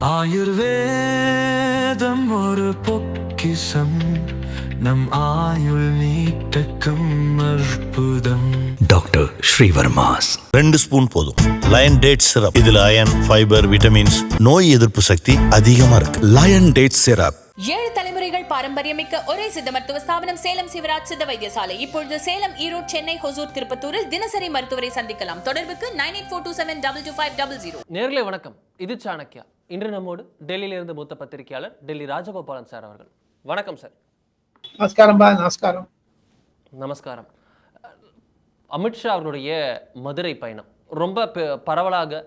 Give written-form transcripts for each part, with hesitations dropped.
ஆயுர்வேதம் ஒரு பொக்கிஷம், நம் ஆயுள் நீட்டக்கும் அற்புதம். டாக்டர் ஸ்ரீவர்மாஸ். 2 ஸ்பூன் போதும். Lion date syrup. இதுல அயன், ஃபைபர், விட்டமின்ஸ், நோய் எதிர்ப்பு சக்தி அதிகமா இருக்கு. Line date syrup. 7 தலைமுறைகள் பாரம்பரியமிக்க ஒரே சித்த மருத்துவ ஸ்தாபனம் சேலம் சிவராஜ் சித்த வைத்தியசாலை. இப்பொழுது சேலம், ஈரோடு, சென்னை, ஹொசூர், திருப்பத்தூரில் தினசரி மருத்துவரை சந்திக்கலாம். தொடர்புக்கு 9842722500. நேர்களே வணக்கம், இது சாணக்கியா. இன்று நம்மோடு டெல்லியிலிருந்து மூத்த பத்திரிகையாளர் டெல்லி ராஜகோபாலன் சார் அவர்கள். வணக்கம் சார். நமஸ்காரம். நமஸ்காரம். அமித்ஷா அவருடைய மதுரை பயணம் ரொம்ப பரவலாக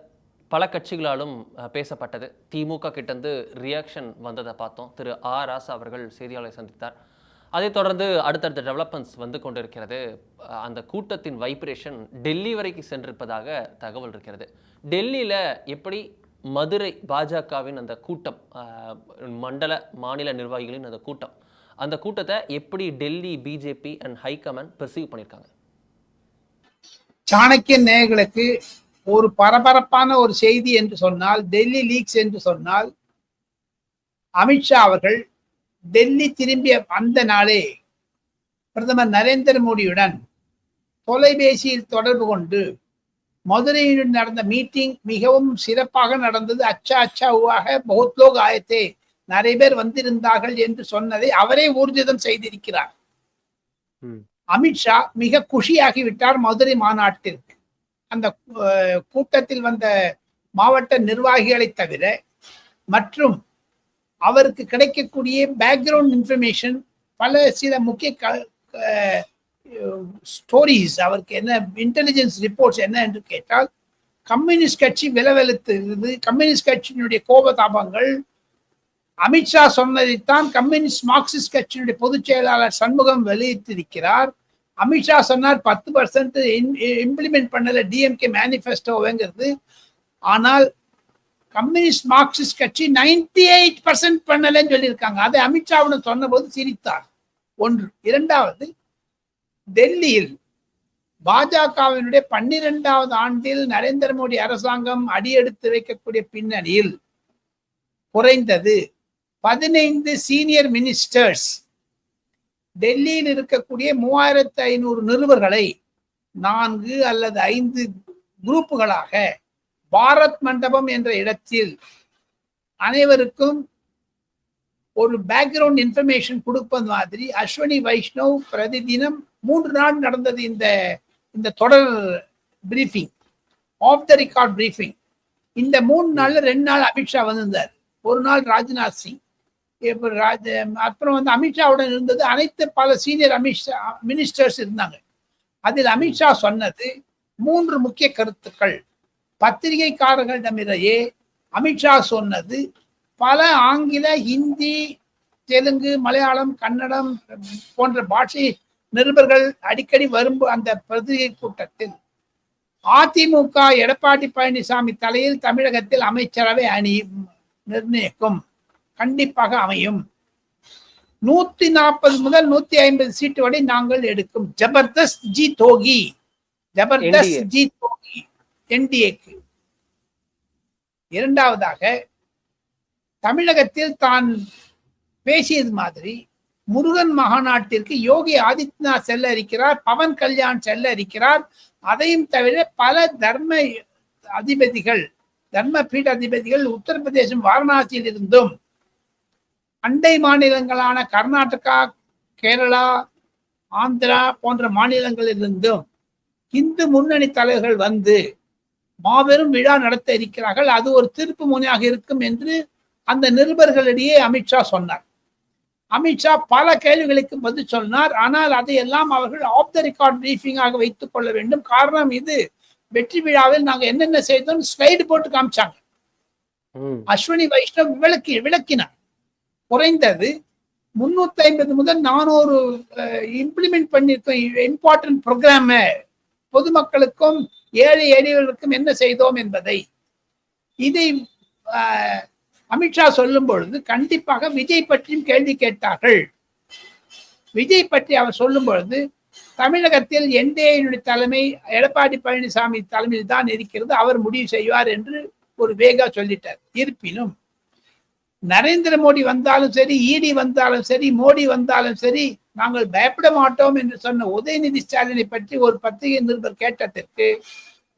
பல கட்சிகளாலும் பேசப்பட்டது. திமுக கிட்டேருந்து ரியாக்ஷன் வந்ததை பார்த்தோம். திரு ராசா அவர்கள் செய்தியாளரை சந்தித்தார். அதைத் தொடர்ந்து அடுத்தடுத்த டெவலப்மெண்ட்ஸ் வந்து கொண்டிருக்கிறது. அந்த கூட்டத்தின் வைப்ரேஷன் டெல்லி வரைக்கும் சென்றிருப்பதாக தகவல் இருக்கிறது. டெல்லியில் எப்படி மதுரை பாஜகவின் அந்த கூட்டம், மண்டல மாநில நிர்வாகிகளின் அந்த கூட்டத்தை எப்படி Delhi BJP and high command perceive பண்ணியிருக்காங்க? சாணக்கிய நேயர்களுக்கு ஒரு பரபரப்பான ஒரு செய்தி என்று சொன்னால், டெல்லி லீக்ஸ் என்று சொன்னால், அமித்ஷா அவர்கள் டெல்லி திரும்பிய அந்த நாளே பிரதமர் நரேந்திர மோடியுடன் தொலைபேசியில் தொடர்பு கொண்டு மதுரையில் நடந்த மீட்டிங் மிகவும் சிறப்பாக நடந்தது. அச்சா ஹுவாக பகுத் லோக் ஆயத்தே, நிறைய பேர் வந்திருந்தார்கள் என்று சொன்னதை அவரே ஊர்ஜிதம் செய்திருக்கிறார். அமித்ஷா மிக குஷியாகிவிட்டார் மதுரை மாநாட்டிற்கு. அந்த கூட்டத்தில் வந்த மாவட்ட நிர்வாகிகளை தவிர மற்றும் அவருக்கு கிடைக்கக்கூடிய பேக்ரவுண்ட் இன்ஃபர்மேஷன், சில முக்கிய ஸ்டோரிஸ், அவருக்கு என்ன இன்டெலிஜென்ஸ் ரிப்போர்ட்ஸ் என்ன என்று கேட்டால், கம்யூனிஸ்ட் கட்சி விலவெலுத்துகிறது, கம்யூனிஸ்ட் கட்சியினுடைய கோபதாபங்கள், அமித்ஷா சொன்னதைத்தான் கம்யூனிஸ்ட் மார்க்சிஸ்ட் கட்சியினுடைய பொதுச் செயலாளர் சண்முகம் வெளியிட்டிருக்கிறார். அமித்ஷா சொன்னார் 10% இம்ப்ளிமெண்ட் பண்ணல டிஎம்கே மேனிஃபெஸ்டோங்கிறது. ஆனால் கம்யூனிஸ்ட் மார்க்சிஸ்ட் கட்சி 98% பண்ணலன்னு சொல்லியிருக்காங்க. அதை அமித்ஷாவுடன் சொன்ன போது சிரித்தார். ஒன்று. இரண்டாவது, டெல்லியில் பாஜகவினுடைய 12வது ஆண்டில் நரேந்திர மோடி அரசாங்கம் அடியெடுத்து வைக்கக்கூடிய பின்னணியில் குறைந்தது 15 சீனியர் மினிஸ்டர்ஸ் டெல்லியில் இருக்கக்கூடிய 3500 நிருபர்களை 4 அல்லது 5 குரூப்புகளாக பாரத் மண்டபம் என்ற இடத்தில் அனைவருக்கும் ஒரு பேக்ரவுண்ட் இன்ஃபர்மேஷன் கொடுப்பது மாதிரி அஸ்வினி வைஷ்ணவ் பிரதிதினம் 3 நாள் நடந்தது இந்த தொடர் briefing, off the record briefing. இந்த 3 நாள்ல 2 நாள் அமித்ஷா வந்திருந்தார், 1 நாள் ராஜ்நாத் சிங். அப்புறம் அமித்ஷாவுடன் இருந்தது அனைத்து பல சீனியர் மினிஸ்டர்ஸ் இருந்தாங்க. அதில் அமித்ஷா சொன்னது 3 முக்கிய கருத்துக்கள். பத்திரிகைக்காரர்களிடமிடையே அமித்ஷா சொன்னது பல ஆங்கில, ஹிந்தி, தெலுங்கு, மலையாளம், கன்னடம் போன்ற பாஷை நிருபர்கள் அடிக்கடி வரும் அந்த பத்திரிகை கூட்டத்தில் அதிமுக எடப்பாடி பழனிசாமி தலையில் தமிழகத்தில் அமைச்சரவை அணி நிர்ணயிக்கும், கண்டிப்பாக அமையும், 140 முதல் 150 சீட்டு வரை நாங்கள் எடுக்கும், ஜபர்தஸ்த் ஜீத் ஹோகி, ஜபர்தஸ்த் ஜீத் ஹோகி என்டிஏக்கு. இரண்டாவதாக, தமிழகத்தில் தான் பேசியது மாதிரி முருகன் மாநாட்டிற்கு யோகி ஆதித்யநாத் செல்ல இருக்கிறார், பவன் கல்யாண் செல்ல இருக்கிறார். அதையும் தவிர பல தர்ம பீட அதிபதிகள் உத்தரப்பிரதேசம் வாரணாசியில் இருந்தும் அண்டை மாநிலங்களான கர்நாடகா, கேரளா, ஆந்திரா போன்ற மாநிலங்களிலிருந்தும் இந்து முன்னணி தலைவர்கள் வந்து மாபெரும் விழா நடத்த இருக்கிறார்கள். அது ஒரு திருப்பு முனையாக இருக்கும் என்று அந்த நிருபர்களிடையே அமித்ஷா சொன்னார். அமித்ஷா பல கேள்விகளுக்கு பதில் சொன்னார். ஆனால் அதையெல்லாம் அவர்கள் ஆஃப் த ரெக்கார்ட் பிரீஃபிங்காக வைத்துக் கொள்ள வேண்டும். காரணம், இது வெற்றி விழாவில் நாங்க என்னென்ன செய்தோம் ஸ்லைடு போட்டு காமிச்சாங்க. அஸ்வினி வைஷ்ணவ் விளக்கினார். குறைந்தது 350 முதல் 400 இம்ப்ளிமெண்ட் பண்ணிருக்கோம் இம்பார்ட்டன்ட் ப்ரோக்ராம, பொதுமக்களுக்கும் ஏழை எளியவர்களுக்கும் என்ன செய்தோம் என்பதை. இதை அமித்ஷா சொல்லும் பொழுது கண்டிப்பாக விஜய் பற்றியும் கேள்வி கேட்டார்கள். விஜய் பற்றி அவர் சொல்லும் பொழுது தமிழகத்தில் என்டிஏனுடைய தலைமை எடப்பாடி பழனிசாமி தலைமையில் தான் இருக்கிறது, அவர் முடிவு செய்வார் என்று ஒரு வேகா சொல்லிட்டார். இருப்பினும் நரேந்திர மோடி வந்தாலும் சரி, இடி வந்தாலும் சரி, மோடி வந்தாலும் சரி, நாங்கள் பயப்பட மாட்டோம் என்று சொன்ன உதயநிதி ஸ்டாலினை பற்றி ஒரு பத்திரிகை நிருபர் கேட்டதற்கு,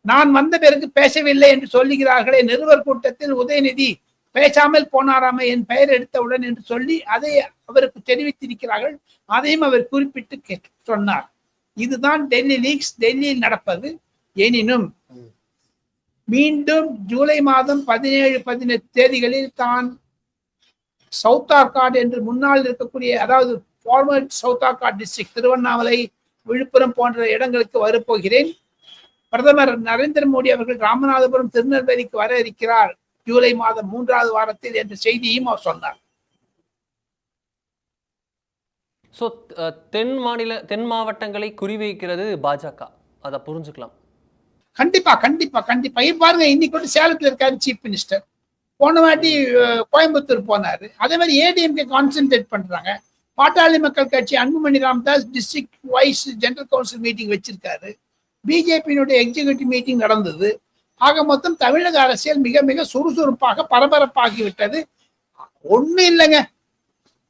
நான் வந்த பிறகு பேசவில்லை என்று சொல்லுகிறார்களே, நிருபர் கூட்டத்தில் உதயநிதி பேசாமல் போனாராமே என் பெயர் எடுத்தவுடன் என்று சொல்லி அதை அவருக்கு தெரிவித்திருக்கிறார்கள். அதையும் அவர் குறிப்பிட்டு சொன்னார். இதுதான் டெல்லி லீக்ஸ், டெல்லியில் நடப்பது. எனினும் மீண்டும் ஜூலை மாதம் 17-18 தேதிகளில் தான் சவுத் ஆர்காட் என்று முன்னால் இருக்கக்கூடிய, அதாவது former south Arcot district, Tiruvannamalai, Villupuram போன்ற இடங்களுக்கு வரப்போகிறேன். பிரதமர் நரேந்திர மோடி அவர்கள் ராமநாதபுரம், திருநெல்வேலிக்கு வர இருக்கிறார் ஜூலை மாதம் 3வது வாரத்தில் என்ற செய்தியும் அவர் சொன்னார். ஸோ தென் மாவட்டங்களை குறிவைக்கிறது பாஜக, அதை புரிஞ்சுக்கலாம். கண்டிப்பா கண்டிப்பா கண்டிப்பா. பாருங்க, இன்னைக்கு கூட சேலத்தில் இருக்காரு சீஃப் மினிஸ்டர், போன வாட்டி கோயம்புத்தூர் போனாரு. அதே மாதிரி ஏடிஎம்கே கான்சென்ட்ரேட் பண்றாங்க. Pattali Makkal Katchi Anbumani Ramadoss district wise general council meeting வச்சிருக்காரு. பிஜேபியினுடைய எக்ஸிகியூட்டிவ் மீட்டிங் நடந்தது. ஆக மொத்தம் தமிழக அரசியல் மிக மிக சுறுசுறுப்பாக பரபரப்பாகிவிட்டது. ஒன்றும் இல்லைங்க,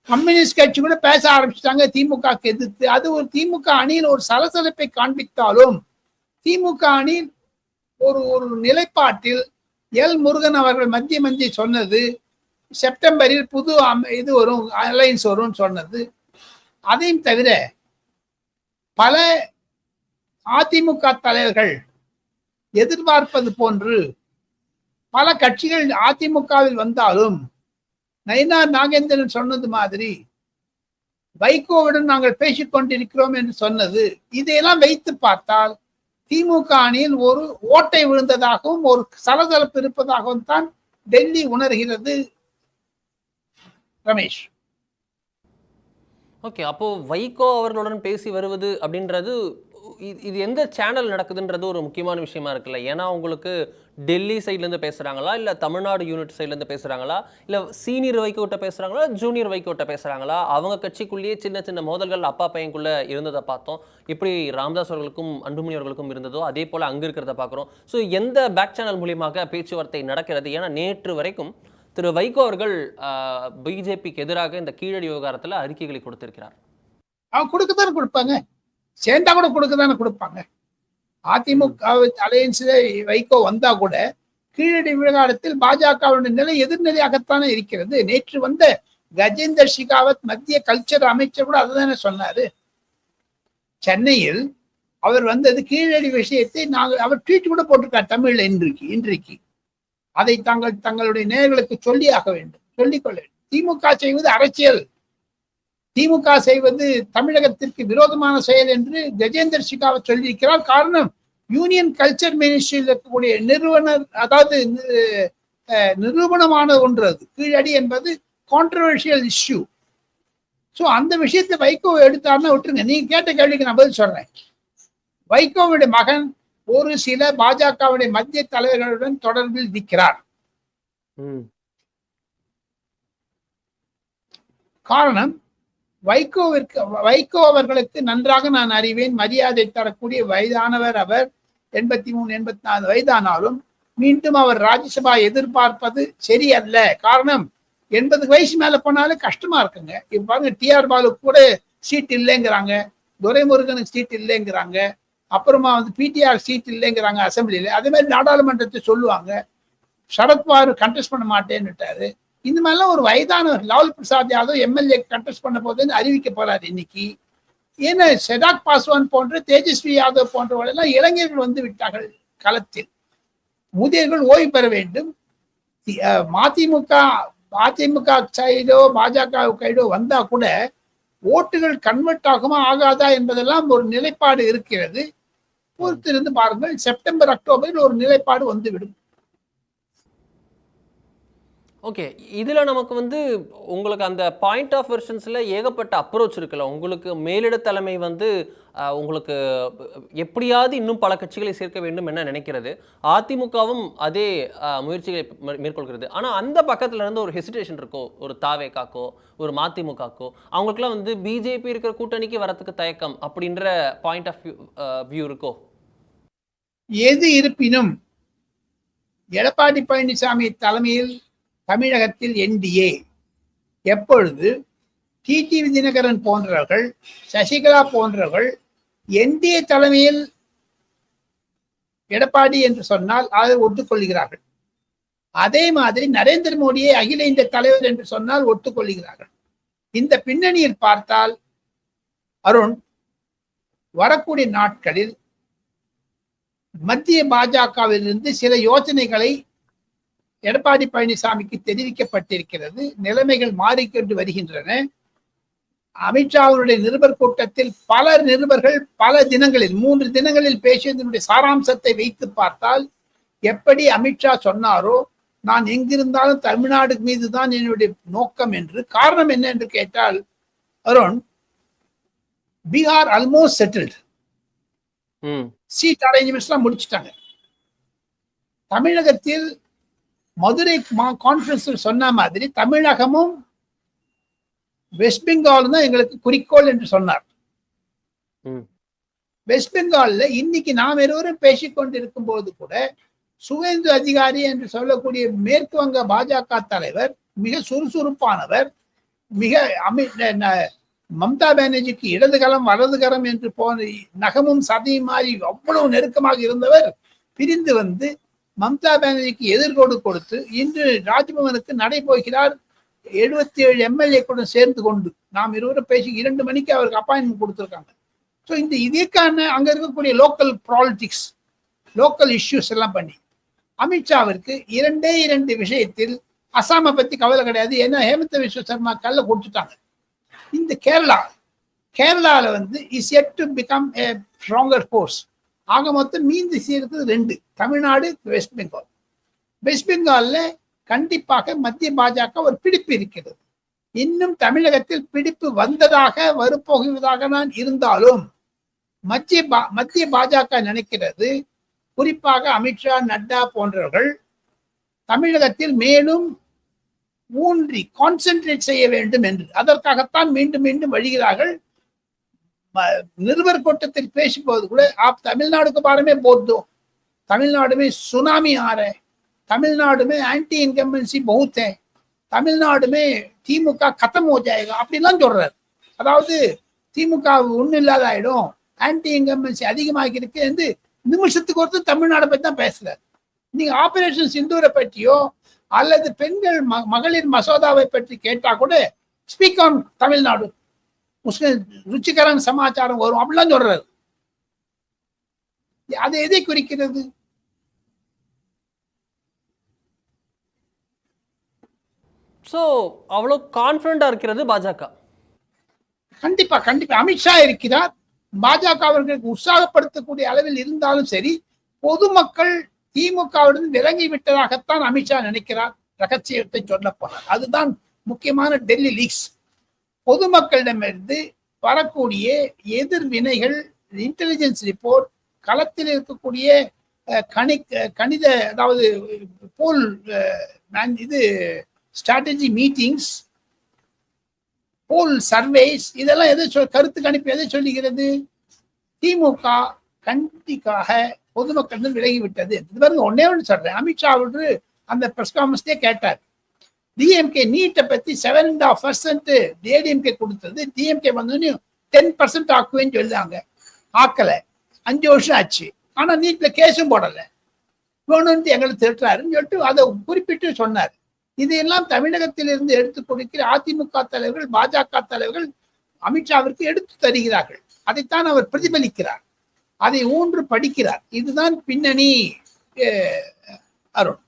கம்யூனிஸ்ட் கட்சி கூட பேச ஆரம்பிச்சிட்டாங்க திமுக எதிர்த்து. அது ஒரு திமுக அணியில் ஒரு சலசலப்பை காண்பித்தாலும், திமுக அணியில் ஒரு நிலைப்பாட்டில் எல் முருகன் அவர்கள் மத்திய சொன்னது செப்டம்பரில் புது இது வரும், அலையன்ஸ் வரும் சொன்னது. அதையும் தவிர பல அதிமுக தலைவர்கள் எதிர்பார்ப்பது போன்று பல கட்சிகள் அதிமுகவில் வந்தாலும், நயினார் நாகேந்திரன் சொன்னது மாதிரி வைகோவுடன் நாங்கள் பேசிக் கொண்டிருக்கிறோம் என்று சொன்னது, இதையெல்லாம் வைத்து பார்த்தால் திமுக அணியில் ஒரு ஓட்டை விழுந்ததாகவும் ஒரு சலசலப்பு இருப்பதாகவும் தான் டெல்லி உணர்கிறது. ரமேஷ், ஓகே, அப்போ வைகோ அவர்களுடன் பேசி வருவது அப்படின்றது இது எந்த சேனல் நடக்குதுன்றது ஒரு முக்கியமான விஷயமா இருக்குல்ல. ஏன்னா உங்களுக்கு டெல்லி சைட்லேருந்து பேசுகிறாங்களா, இல்லை தமிழ்நாடு யூனிட் சைட்லேருந்து பேசுகிறாங்களா, இல்லை சீனியர் வைகோட்ட பேசுகிறாங்களா, ஜூனியர் வைகோட்ட பேசுகிறாங்களா? அவங்க கட்சிக்குள்ளேயே சின்ன சின்ன மோதல்கள் அப்பா பையனுக்குள்ளே இருந்ததை பார்த்தோம். இப்படி ராமதாஸ் அவர்களுக்கும் அன்புமணி அவர்களுக்கும் இருந்ததோ அதே போல் அங்கே இருக்கிறத பார்க்குறோம். ஸோ எந்த பேக் சேனல் மூலியமாக பேச்சுவார்த்தை நடக்கிறது? ஏன்னா நேற்று வரைக்கும் திரு வைகோ அவர்கள் பிஜேபிக்கு எதிராக இந்த கீழடி விவகாரத்தில் அறிக்கைகளை கொடுத்திருக்கிறார். அவங்க கொடுக்கத்தானே கொடுப்பாங்க, சேர்ந்தா கூட கொடுக்கத்தானே கொடுப்பாங்க. அதிமுக அலையன்ஸ்ல வைகோ வந்தா கூட கீழடி விவகாரத்தில் பாஜகவுடைய நிலை எதிர்நிலையாகத்தானே இருக்கிறது. நேற்று வந்த கஜேந்தர் ஷெகாவத் மத்திய கல்ச்சர் அமைச்சர் கூட அதுதானே சொன்னாரு. சென்னையில் அவர் வந்தது கீழடி விஷயத்தை அவர் ட்வீட் கூட போட்டிருக்கார் தமிழ்ல இன்றைக்கு. அதை தங்களுடைய நேயர்களுக்கு சொல்லியாக வேண்டும், சொல்லிக்கொள்ள வேண்டும். திமுக செய்வது அரசியல், திமுக செய்வது தமிழகத்திற்கு விரோதமான செயல் என்று கஜேந்தர் ஷெகாவத் சொல்லியிருக்கிறார். காரணம், யூனியன் கல்ச்சர் மினிஸ்ட்ரியில் இருக்கக்கூடிய நிறுவனர், அதாவது நிரூபணமான ஒன்று அது. கீழடி என்பது கான்ட்ரவர்ஷியல் இஷ்யூ. ஸோ அந்த விஷயத்தை வைகோ எடுத்தாருன்னா விட்டுருங்க. நீங்க கேட்ட கேள்விக்கு நான் பதில் சொல்றேன். வைகோவுடைய மகன் ஒரு சில பாஜகவுடைய மத்திய தலைவர்களுடன் தொடர்பில் இருக்கிறார். காரணம், வைகோ அவர்களுக்கு நன்றாக நான் அறிவேன், மரியாதை தரக்கூடிய வயதானவர் அவர். 83-84 வயதானாலும் மீண்டும் அவர் ராஜ்யசபா எதிர்பார்ப்பது சரியல்ல. காரணம், 80 வயசு மேல போனாலும் கஷ்டமா இருக்குங்க. இப்ப பாருங்க, டிஆர் பாலுக்கு கூட சீட் இல்லைங்கிறாங்க, துரைமுருகனுக்கு சீட் இல்லைங்கிறாங்க, அப்புறமா பிடிஆர் சீட் இல்லைங்கிறாங்க அசம்பிளியில. அதே மாதிரி நாடாளுமன்றத்தை சொல்லுவாங்க. சரத்பவார் கண்டெஸ்ட் பண்ண மாட்டேன்னுட்டாரு. இந்த மாதிரிலாம் ஒரு வயதானவர் லால் பிரசாத் யாதவ் எம்எல்ஏ கண்டெஸ்ட் பண்ண போதுன்னு அறிவிக்க போறாரு இன்னைக்கு. ஏன்னா செடாக் பாஸ்வான் போன்ற, தேஜஸ்வி யாதவ் போன்றவர்களெல்லாம் இளைஞர்கள் வந்து விட்டார்கள் களத்தில். முதியவர்கள் ஓய்வு பெற வேண்டும். அதிமுக சைடோ பாஜக சைடோ வந்தா கூட ஓட்டுகள் கன்வெர்ட் ஆகுமா ஆகாதா என்பதெல்லாம் ஒரு நிலைப்பாடு இருக்கிறது. பொறுத்திருந்து பாருங்கள், செப்டம்பர் அக்டோபரில் ஒரு நிலைப்பாடு வந்துவிடும். ஓகே, இதில் நமக்கு உங்களுக்கு அந்த பாயிண்ட் ஆஃப் வெர்ஷன்ஸில் ஏகப்பட்ட அப்ரோச் இருக்குல்ல. உங்களுக்கு மேலிட தலைமை உங்களுக்கு எப்படியாவது இன்னும் பல கட்சிகளை சேர்க்க வேண்டும் என நினைக்கிறது. அதிமுகவும் அதே முயற்சிகளை மேற்கொள்கிறது. ஆனால் அந்த பக்கத்துல இருந்து ஒரு ஹெசிடேஷன் இருக்கோ, ஒரு தாவேக்காக்கோ ஒரு மதிமுகக்கோ, அவங்களுக்குலாம் பிஜேபி இருக்கிற கூட்டணிக்கு வரத்துக்கு தயக்கம் அப்படின்ற பாயிண்ட் ஆஃப் வியூ இருக்கோ? எது இருப்பினும் எடப்பாடி பழனிசாமி தலைமையில் தமிழகத்தில் என்டிஏ எப்பொழுது டிடிவி தினகரன் போன்றவர்கள், சசிகலா போன்றவர்கள் என்டிஏ தலைமையில் எடப்பாடி என்று சொன்னால் அதை ஒத்துக்கொள்கிறார்கள். அதே மாதிரி நரேந்திர மோடியை அகில இந்திய தலைவர் என்று சொன்னால் ஒத்துக்கொள்கிறார்கள். இந்த பின்னணியில் பார்த்தால் அருண், வரக்கூடிய நாட்களில் மத்திய பாஜகவிலிருந்து சில யோசனைகளை எடப்பாடி பழனிசாமிக்கு தெரிவிக்கப்பட்டிருக்கிறது. நிலைமைகள் மாறிக்கொண்டு வருகின்றன. அமித்ஷா அவருடைய நிருபர் கூட்டத்தில் பல நிருபர்கள் பல தினங்களில் 3 தினங்களில் பேசியதனுடைய சாராம்சத்தை வைத்து பார்த்தால், எப்படி அமித்ஷா சொன்னாரோ, நான் எங்கிருந்தாலும் தமிழ்நாடு மீதுதான் என்னுடைய நோக்கம் என்று. காரணம் என்ன என்று கேட்டால் Arun, Bihar almost settled, seat arrangements எல்லாம் முடிச்சுட்டாங்க. தமிழகத்தில் மதுரை கான்ஃபரன்ஸ் சொன்ன மாதிரி தமிழகமும் வெஸ்ட் பெங்கால் தான் எங்களுக்கு குறிக்கோள் என்று சொன்னார். வெஸ்ட் பெங்கால்ல இன்னைக்கு நாம் இருவரும் பேசிக்கொண்டிருக்கும் போது கூட சுவேந்து அதிகாரி என்று சொல்லக்கூடிய மேற்கு வங்க பாஜக தலைவர் மிக சுறுசுறுப்பானவர். மிக மம்தா பானர்ஜிக்கு இடதுகரம் வலதுகரம் என்று போன நகமும் சதையும் மாறி அவ்வளவு நெருக்கமாக இருந்தவர் பிரிந்து வந்து மம்தா பானர்ஜிக்கு எதிர்கொடு கொடுத்து இன்று ராஜ்பவனுக்கு நடைபோகிறார். 77 எம்எல்ஏ கூட சேர்ந்து கொண்டு நாம் இருவரும் பேசி 2 மணிக்கு அவருக்கு அப்பாயின்மெண்ட் கொடுத்துருக்காங்க. ஸோ இந்த இதற்கான அங்க இருக்கக்கூடிய லோக்கல் பாலிடிக்ஸ், லோக்கல் இஷ்யூஸ் எல்லாம் பண்ணி அமித்ஷாவிற்கு 2 விஷயத்தில் அசாமை பத்தி கவலை கிடையாது. ஏன்னா ஹேமந்த விஸ்வ சர்மா கல்ல கொடுத்துட்டாங்க. இந்த கேரளால வந்து is yet to become a stronger force. ஆக மொத்தம் மீந்து இருக்குது 2, தமிழ்நாடு, வெஸ்ட் பெங்கால். வெஸ்ட் பெங்கால்ல கண்டிப்பாக மத்திய பாஜக ஒரு பிடிப்பு இருக்கிறது. இன்னும் தமிழகத்தில் பிடிப்பு வந்ததாக வரப்போகுவதாக நான் இருந்தாலும் மத்திய பாஜக நினைக்கிறது, குறிப்பாக அமித்ஷா, நட்டா போன்றவர்கள் தமிழகத்தில் மேலும் ஊன்றி கான்சென்ட்ரேட் செய்ய வேண்டும் என்று. அதற்காகத்தான் மீண்டும் மீண்டும் வழிகிறார்கள். நிருபர் கூட்டத்தில் பேசும்போது கூட आप तमिलनाडु के बारे में बोल दो, तमिलनाडु में सुनामी आ रहा है, तमिलनाडु में एंटी इनकम्बेंसी बहुत है, तमिलनाडु में திமுக खत्म हो जाएगा அப்படிலாம் சொல்றாரு. அதாவது திமுக ஒன்றும் இல்லாத ஆயிடும், ஆன்டி இன்கம்பன்சி அதிகமாக இருக்கு என்று நிமிஷத்துக்கு ஒருத்தர் தமிழ்நாடை பற்றி தான் பேசுறாரு. நீங்க ஆபரேஷன் சிந்தூரை பற்றியோ அல்லது பெண்கள் மகளிர் மசோதாவை பற்றி கேட்டா கூட ஸ்பீக் ஆன் தமிழ்நாடு, முஸ்லிம் ருச்சிகரன் சமாச்சாரம் வரும் அப்படிலாம் சொல்றாரு. அது எதை குறிக்கிறது? ஸோ அவ்வளோ கான்ஃபிடண்டா இருக்கிறது பாஜக. கண்டிப்பா அமித்ஷா இருக்கிறார். பாஜக அவர்களுக்கு உற்சாகப்படுத்தக்கூடிய அளவில் இருந்தாலும் சரி, பொதுமக்கள் திமுகவுடன் விலகி விட்டதாகத்தான் அமித்ஷா நினைக்கிறார். ரகசியத்தை சொல்ல போனார். அதுதான் முக்கியமான டெல்லி லீக்ஸ். பொதுமக்களிடமிருந்து வரக்கூடிய எதிர்வினைகள், இன்டெலிஜென்ஸ் ரிப்போர்ட், களத்தில் இருக்கக்கூடிய கணித அதாவது போல் இது ஸ்ட்ராட்டஜி மீட்டிங்ஸ், போல் சர்வேஸ், இதெல்லாம் எதை கருத்து கணிப்பு எதை சொல்லுகிறது? திமுக கண்டிப்பாக பொதுமக்கள் விலகிவிட்டது. இது பாருங்க, ஒன்னே ஒன்று சொல்றேன். அமித்ஷா அவரு அந்த பிரஸ் கான்ஃபரன்ஸ்லயே கேட்டார், டிஎம்கே நீட்டை பத்தி 7.5% ஏடிஎம்கே கொடுத்தது, டிஎம்கே வந்தோன்னு 10% ஆக்குவேன்னு சொல்லுவாங்க. ஆக்கல, 5 வருஷம் ஆச்சு. ஆனா நீட்ல கேஸும் போடல, வேணும்னு எங்களை திட்டுறாருன்னு சொல்லிட்டு அதை குறிப்பிட்டு சொன்னார். இதையெல்லாம் தமிழகத்தில் இருந்து எடுத்து கொடுக்கிற அதிமுக தலைவர்கள், பாஜக தலைவர்கள் அமித்ஷாவிற்கு எடுத்து தருகிறார்கள். அதைத்தான் அவர் பிரதிபலிக்கிறார், அதை ஊன்று படிக்கிறார். இதுதான் பின்னணி அருண்.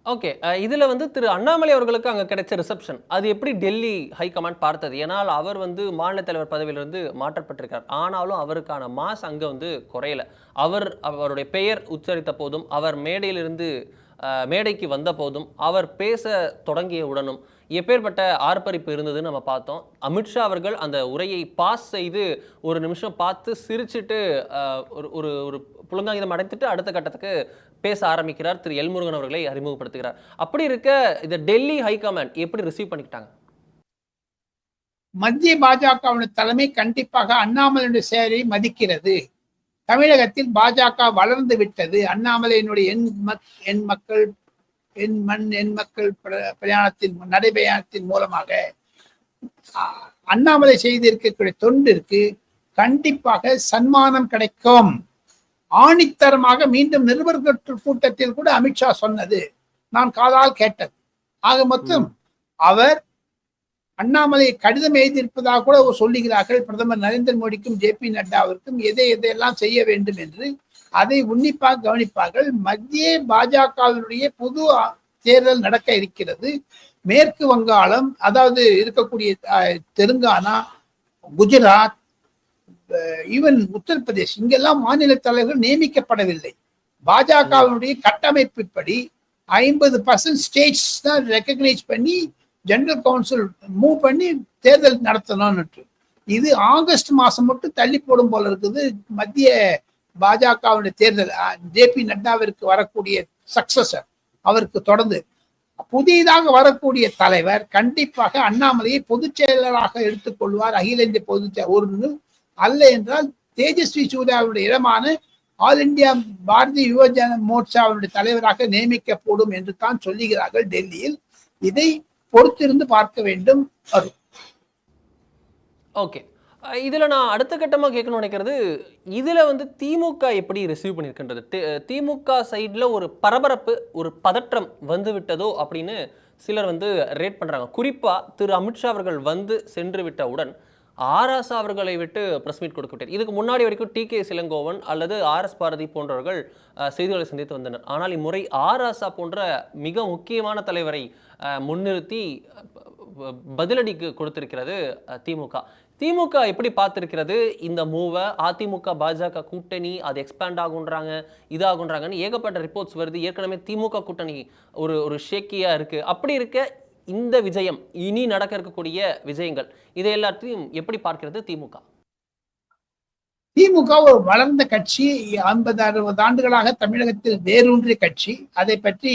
ஓகே, இதுல வந்து திரு அண்ணாமலை அவர்களுக்கு அங்க கிடைச்ச ரிசப்ஷன் அது எப்படி டெல்லி ஹைகமாண்ட் பார்த்தது? ஏன்னால் அவர் வந்து மாநில தலைவர் பதவியிலிருந்து மாற்றப்பட்டிருக்கார். ஆனாலும் அவருக்கான மாஸ் அங்க வந்து குறையல. அவருடைய பெயர் உச்சரித்த போதும், அவர் மேடைக்கு வந்த போதும், அவர் பேச தொடங்கிய உடனும் எப்பேற்பட்ட ஆர்ப்பரிப்பு இருந்ததுன்னு நம்ம பார்த்தோம். அமித்ஷா அவர்கள் அந்த உரையை பாஸ் செய்து 1 நிமிஷம் பார்த்து சிரிச்சுட்டு ஒரு ஒரு புலங்காகிதம் அடைத்துட்டு அடுத்த கட்டத்துக்கு பேச ஆரம்பிக்கிறார். திரு எல்முருகன் அவர்களை அறிமுகப்படுத்துகிறார். அப்படி இருக்க இந்த டெல்லி ஹைகமாண்ட் எப்படி ரிசீவ் பண்ணிக்கிட்டாங்க? மத்திய பாஜகவுடைய தலைமை கண்டிப்பாக அண்ணாமலையுடைய செயலை மதிக்கிறது. தமிழகத்தில் பாஜக வளர்ந்து விட்டது, அண்ணாமலையினுடைய எண் மக்கள் என் மக்கள் நடைபயணத்தின் மூலமாக அண்ணாமலை செய்திருக்கக்கூடிய தொண்டிற்கு கண்டிப்பாக சன்மானம் கிடைக்கும். ஆணித்தரமாக மீண்டும் நிருபர்கள் கூட்டத்தில் கூட அமித்ஷா சொன்னது நான் காதால் கேட்டது. ஆக மொத்தம் அவர் அண்ணாமலை கடிதம் எழுதியிருப்பதாக கூட சொல்லுகிறார்கள். பிரதமர் நரேந்திர மோடிக்கும் ஜே.பி. நட்டாவிற்கும் எதையெல்லாம் செய்ய வேண்டும் என்று அதை உன்னிப்பாக கவனிப்பார்கள். மத்திய பாஜகவினுடைய புது தேர்தல் நடக்க இருக்கிறது. மேற்கு வங்காளம், அதாவது இருக்கக்கூடிய தெலுங்கானா, குஜராத், ஈவன் உத்தரப்பிரதேஷ், இங்கெல்லாம் மாநில தலைவர்கள் நியமிக்கப்படவில்லை. பாஜகவினுடைய கட்டமைப்புப்படி 50% ஸ்டேட்ஸ் தான் ரெக்கக்னைஸ் பண்ணி ஜெனரல் கவுன்சில் மூவ் பண்ணி தேர்தல் நடத்தணும்னு. இது ஆகஸ்ட் மாசம் மட்டும் தள்ளி போடும் போல இருக்குது. மத்திய பாஜகவுடைய தேர்தல் ஜே.பி. நட்டாவிற்கு வரக்கூடிய சக்சஸர் அவருக்கு தொடர்ந்து புதிதாக வரக்கூடிய தலைவர் கண்டிப்பாக அண்ணாமலையை பொதுச் செயலராக எடுத்துக்கொள்வார். அகில இந்திய பொதுச் ஒரு அல்ல என்றால் தேஜஸ்வி சூர்யாவுடைய இடமான ஆல் இந்தியா பாரதிய யுவஜன மோர்ச்சாவுடைய தலைவராக நியமிக்கப்படும் என்று தான் சொல்லுகிறார்கள் டெல்லியில். இதை பொறுத்திருந்து பார்க்க வேண்டும். ஓகே, இதுல நான் அடுத்த கட்டமா கேட்கணும்னு நினைக்கிறது, இதுல திமுக எப்படி ரிசீவ் பண்ணியிருக்கின்றது? திமுக சைட்ல ஒரு பரபரப்பு, ஒரு பதற்றம் வந்து விட்டதோ அப்படின்னு சிலர் ரேட் பண்றாங்க. குறிப்பா திரு அமித்ஷா அவர்கள் சென்று விட்டவுடன் ஆராசா அவர்களை விட்டு பிரஸ் மீட் கொடுக்க விட்டார். இதுக்கு முன்னாடி வரைக்கும் டி.கே. இளங்கோவன் அல்லது ஆர்.எஸ். பாரதி போன்றவர்கள் செய்திகளை சந்தித்து வந்தனர். ஆனால் இம்முறை ஆராசா போன்ற மிக முக்கியமான தலைவரை முன்னிறுத்தி பதிலடிக்கு கொடுத்திருக்கிறது திமுக. திமுக எப்படி பார்த்திருக்கிறது இந்த மூவை? அதிமுக பாஜக கூட்டணி அது எக்ஸ்பேண்ட் ஆகுன்றாங்க, இதாகுன்றாங்கன்னு ஏகப்பட்ட ரிப்போர்ட்ஸ் வருது. ஏற்கனவே திமுக கூட்டணி ஒரு ஷேக்கியா இருக்கு. அப்படி இருக்க இந்த விஜயம், இனி நடக்க இருக்கக்கூடிய விஜயங்கள், இதை எல்லாத்தையும் எப்படி பார்க்கிறது திமுக? திமுக ஒரு வளர்ந்த கட்சி, 50-60 ஆண்டுகளாக தமிழகத்தில் வேரூன்றிய கட்சி. அதை பற்றி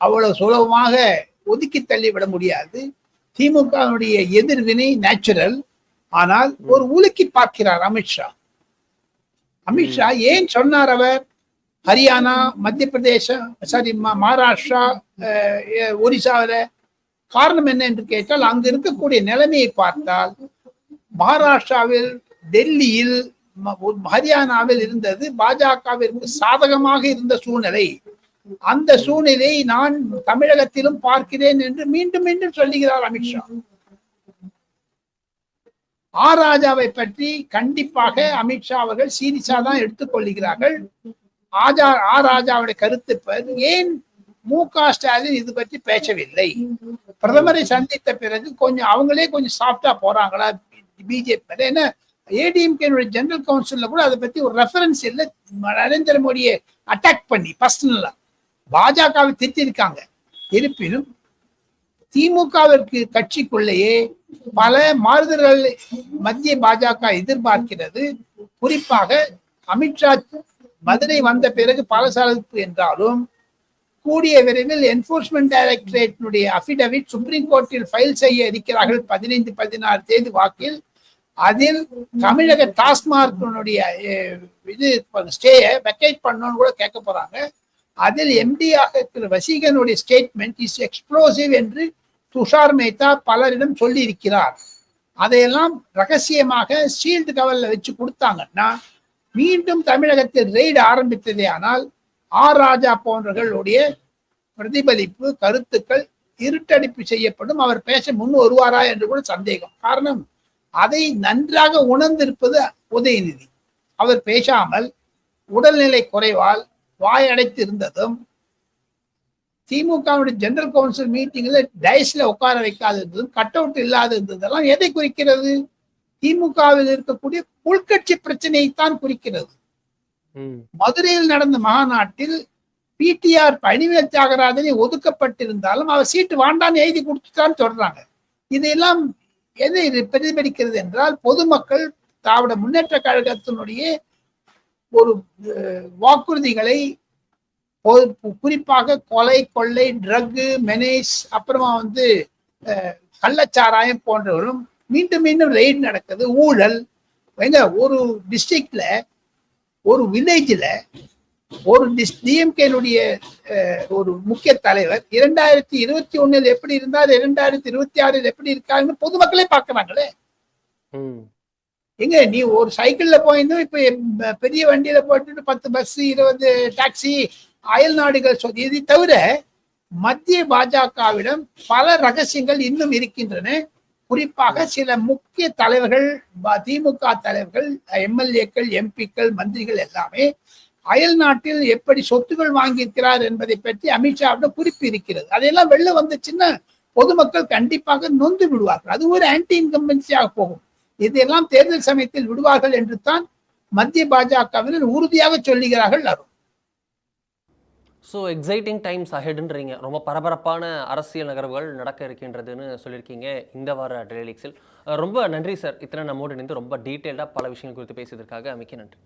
அவ்வளவு சுலபமாக ஒதுக்கி தள்ளிவிட முடியாது. திமுகவுடைய எதிர்வினை நேச்சுரல். ஆனால் ஒரு உலுக்கி பார்க்கிறார் அமித்ஷா. அமித்ஷா ஏன் சொன்னார்? அவர் ஹரியானா, மத்திய பிரதேசம், மகாராஷ்டிரா, ஒரிசாவில காரணம் என்ன என்று கேட்டால், அங்கு இருக்கக்கூடிய நிலைமையை பார்த்தால் மகாராஷ்டிராவில், டெல்லியில், ஹரியானாவில் இருந்தது பாஜகவிற்கு சாதகமாக இருந்த சூழ்நிலை. அந்த சூழ்நிலையை நான் தமிழகத்திலும் பார்க்கிறேன் என்று மீண்டும் மீண்டும் சொல்லுகிறார் அமித்ஷா. ஆர் ராஜாவை பற்றி கண்டிப்பாக அமித்ஷா அவர்கள் சீரியஸா தான் எடுத்துக்கொள்கிறார்கள். ஆர் ராஜாவுடைய கருத்து ஏன் மு.க. ஸ்டாலின் இது பற்றி பேசவில்லை? பிரதமரை சந்தித்த பிறகு அவங்களே கொஞ்சம் சாஃப்டா போறாங்களா பிஜேபி? ஏன்னா ஏடிஎம்கே ஜெனரல் கவுன்சில்ல கூட அதை பத்தி ஒரு ரெஃபரன்ஸ் இல்லை. நரேந்திர மோடியை அட்டாக் பண்ணி பர்சனலா பாஜகவை திட்டிருக்காங்க. இருப்பினும் திமுகவிற்கு கட்சிக்குள்ளேயே பல மாறுதல்கள் மத்திய பாஜக எதிர்பார்க்கிறது. குறிப்பாக அமித்ஷா மதுரை வந்த பிறகு பலசலப்பு என்றாலும் கூடிய விரைவில் என்போர்ஸ்மெண்ட் டைரக்டரேட்டினுடைய அபிடவிட் சுப்ரீம் கோர்ட்டில் ஃபைல் செய்ய இருக்கிறார்கள் 15-16 தேதி வாக்கில். அதில் தமிழக டாஸ்மார்க்கினுடைய இது ஸ்டேயை வெக்கேட் பண்ணணும்னு கூட கேட்க போறாங்க. அதில் எம்டியாக இருக்கிற வசீகனுடைய ஸ்டேட்மெண்ட் இஸ் எக்ஸ்ப்ளோசிவ் என்று துஷார் மேத்தா பலரிடம் சொல்லி இருக்கிறார். அதையெல்லாம் ரகசியமாக ஷீல்டு கவர்ல வச்சு கொடுத்தாங்கன்னா மீண்டும் தமிழகத்தில் ரெய்டு ஆரம்பித்ததே ஆனால் ஆர் ராஜா போன்றவர்களுடைய பிரதிபலிப்பு, கருத்துக்கள் இருட்டடிப்பு செய்யப்படும். அவர் பேச முன் வருவாரா என்று கூட சந்தேகம். காரணம், அதை நன்றாக உணர்ந்திருப்பது உதயநிதி. அவர் பேசாமல் உடல்நிலை குறைவால் வாய் அடைத்து இருந்ததும், திமுகவுடைய ஜெனரல் கவுன்சில் மீட்டிங்ல டைஸ்ல உட்கார வைக்காது இருந்ததும், கட் அவுட் இல்லாத இருந்ததெல்லாம் எதை குறிக்கிறது? திமுகவில் இருக்கக்கூடிய உள்கட்சி பிரச்சனையைத்தான் குறிக்கிறது. மதுரையில் நடந்த மாநாட்டில் பிடிஆர் பழனிவேல் தியாகராஜனை ஒதுக்கப்பட்டிருந்தாலும் அவர் சீட்டு வாண்டான்னு எழுதி கொடுத்துட்டான்னு சொல்றாங்க. இதையெல்லாம் எதை பிரதிபலிக்கிறது என்றால், பொதுமக்கள் திராவிட முன்னேற்ற கழகத்தினுடைய ஒரு வாக்குறுதிகளை, குறிப்பாக கொலை, கொள்ளை, ட்ரக், மெனேஸ், அப்புறமா கள்ளச்சாராயம் போன்றவர்களும் மீண்டும் மீண்டும் ரெய்டு நடக்குது. ஊழல். ஒரு டிஸ்ட்ரிக்ட்ல, ஒரு வில்லேஜ்ல ஒரு டிஎம்கேனுடைய ஒரு முக்கிய தலைவர் 2021 எப்படி இருந்தார், 2026 எப்படி இருக்காருன்னு பொதுமக்களே பார்க்கறாங்களே. எங்க நீ ஒரு சைக்கிள்ல போயிருந்தோம், இப்ப பெரிய வண்டியில போயிட்டு 10 பஸ் 20 டாக்ஸி அயல் நாடுகள் இதை தவிர மத்திய பாஜகவிடம் பல ரகசியங்கள் இன்னும் இருக்கின்றன. குறிப்பாக சில முக்கிய தலைவர்கள், திமுக தலைவர்கள், எம்எல்ஏக்கள், எம்பிக்கள், மந்திரிகள் எல்லாமே அயல் நாட்டில் எப்படி சொத்துக்கள் வாங்கியிருக்கிறார் என்பதை பற்றி அமித்ஷாவிடம் குறிப்பு இருக்கிறது. அதையெல்லாம் வெளில வந்துச்சுன்னா பொதுமக்கள் கண்டிப்பாக நொந்து விடுவார்கள். அது ஒரு ஆன்டி இன்கம்பன்சியாக போகும். இதெல்லாம் தேர்தல் சமயத்தில் விடுவார்கள் என்று தான் மத்திய பாஜகவினர் உறுதியாக சொல்லுகிறார்கள். அருண், ஸோ எக்ஸைட்டிங் டைம்ஸ் அஹெட்ன்றீங்க. ரொம்ப பரபரப்பான அரசியல் நகர்வுகள் நடக்க இருக்கின்றதுன்னு சொல்லியிருக்கீங்க இந்த வார டெய்லி லீக்ஸில். ரொம்ப நன்றி சார், இத்தனை நம்மோடு இணைந்து ரொம்ப டீட்டெயில்டாக பல விஷயங்கள் குறித்து பேசியதற்காக. மிக்க நன்றி.